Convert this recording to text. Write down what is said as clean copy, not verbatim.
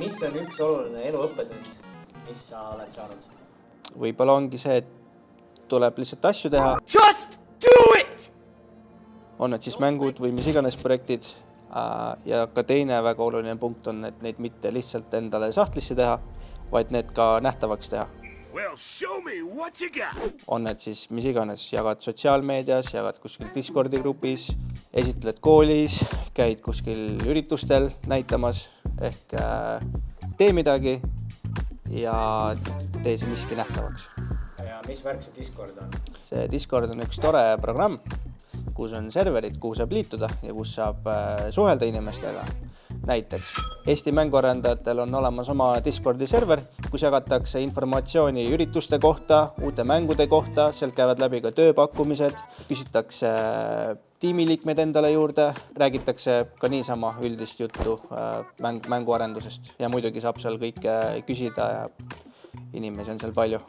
mis on üks oluline eluõppetund, mis sa oled saanud? Võib-olla ongi see, et tuleb lihtsalt asju teha. Just do it! On need siis mängud või mis iganes projektid. Ja ka teine väga oluline punkt on, et neid mitte lihtsalt endale sahtlisse teha, vaid need ka nähtavaks teha. Well, show me what you got. On need siis mis iganes, jagad sotsiaalmeedias, jagad kuskil Discordi grupis, esitled koolis, käid kuskil üritustel näitamas, ehk tee midagi ja tee see miski nähtavaks. Ja mis värk see Discord on? See Discord on üks tore programm, kus on serverid, kuhu saab liituda ja kus saab suhelda inimestega. Näiteks Eesti mänguarendajatel on olemas oma Discordi server, kus jagatakse informatsiooni ürituste kohta, uute mängude kohta, sealt käivad läbi ka tööpakkumised, küsitakse tiimiliikmeid endale juurde, räägitakse ka niisama üldist juttu mänguarendusest ja muidugi saab seal kõike küsida ja inimesi on seal palju.